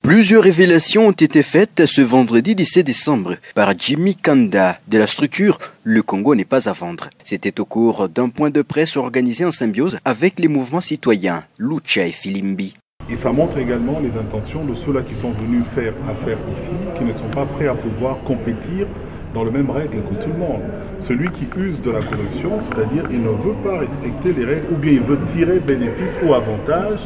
Plusieurs révélations ont été faites ce vendredi 17 décembre par Jimmy Kanda de la structure Le Congo n'est pas à vendre. C'était au cours d'un point de presse organisé en symbiose avec les mouvements citoyens Lucha et Filimbi. Et ça montre également les intentions de ceux-là qui sont venus faire affaire ici, qui ne sont pas prêts à pouvoir compétir dans le même règle que tout le monde. Celui qui use de la corruption, c'est-à-dire il ne veut pas respecter les règles ou bien il veut tirer bénéfice ou avantage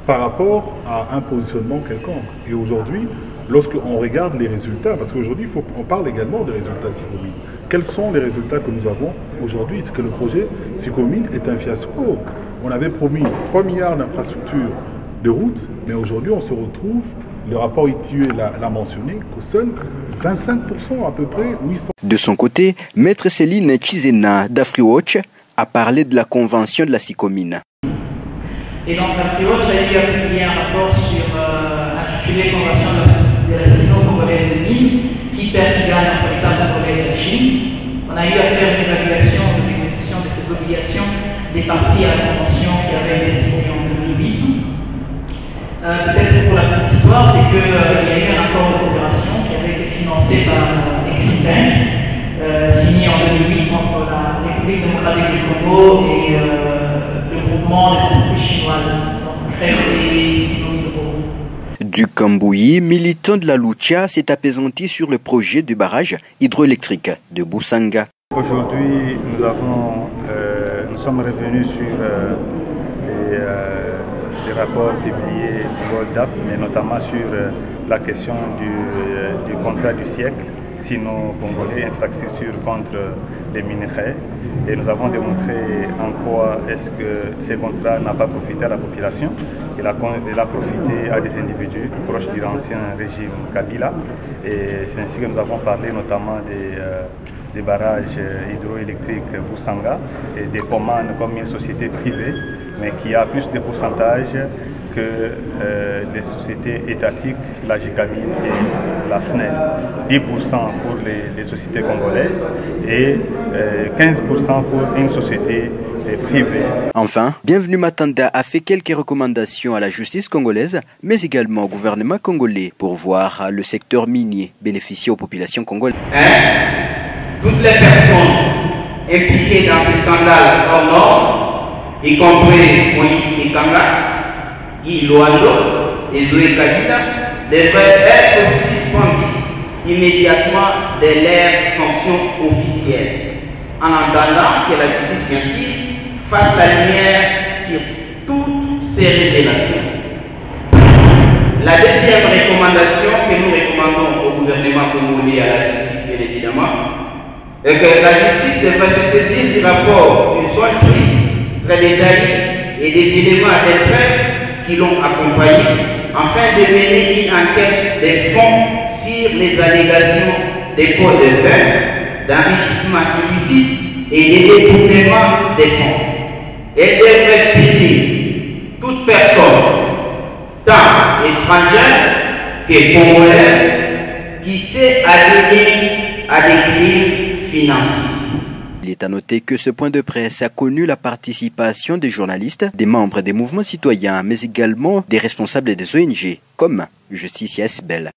par rapport à un positionnement quelconque. Et aujourd'hui, lorsqu'on regarde les résultats, parce qu'aujourd'hui, on parle également des résultats Sicomine. Quels sont les résultats que nous avons aujourd'hui? C'est que le projet Sicomine est un fiasco. On avait promis 3 milliards d'infrastructures de routes, mais aujourd'hui, on se retrouve, le rapport ITUE l'a mentionné, que seuls 25% à peu près, 800. De son côté, Maître Céline Chizena d'AfriWatch a parlé de la convention de la Sicomine. Et donc AfriWatch a publié un rapport intitulé Convention de la sino-congolaise de mines qui perturbe entre l'État congolais et la Chine. On a eu à faire une évaluation de l'exécution de ces obligations des parties à la convention qui avait été signée en 2008. Peut-être pour la petite histoire, c'est qu'il y a eu un accord de coopération qui avait été financé par Exim, signé en 2008 entre la République démocratique du Congo et le groupement des entreprises chinoises, donc Crève et Sino-Hydro. Du Cambouis, militant de la Lucha, s'est apaisanti sur le projet du barrage hydroélectrique de Boussanga. Aujourd'hui, nous sommes revenus sur les rapports publiés du World DAP, mais notamment sur la question du contrat du siècle, sino-congolais, infrastructure contre les minerais. Et nous avons démontré en quoi est-ce que ce contrat n'a pas profité à la population. Il a profité à des individus proches de l'ancien régime Kabila. Et c'est ainsi que nous avons parlé notamment des barrages hydroélectriques Boussanga et des commandes comme une société privée, mais qui a plus de pourcentage que les sociétés étatiques, la Jicabine et la SNEL. 10% pour les sociétés congolaises et 15% pour une société privée. Enfin, Bienvenue Matanda a fait quelques recommandations à la justice congolaise, mais également au gouvernement congolais pour voir le secteur minier bénéficier aux populations congolaises. Toutes les personnes impliquées dans ces scandales hors normes, y compris Moïse Ikanga, Guy Loando et Zoé Kabila, devraient être suspendus immédiatement de leurs fonctions officielles, en attendant que la justice, bien sûr, fasse la lumière sur toutes ces révélations. La deuxième recommandation que nous recommandons au gouvernement congolais et à la justice, bien évidemment, est que la justice devrait se saisir du rapport du soin très détaillé et des éléments à des preuves qui l'ont accompagné, afin de mener une enquête des fonds sur les allégations des pots de vin, d'enrichissement illicite et de détournement des fonds. Elle devrait punir toute personne, tant étrangère que congolaise, qui s'est alliée à des crimes financiers. Il est à noter que ce point de presse a connu la participation des journalistes, des membres des mouvements citoyens, mais également des responsables des ONG, comme Justice Bell.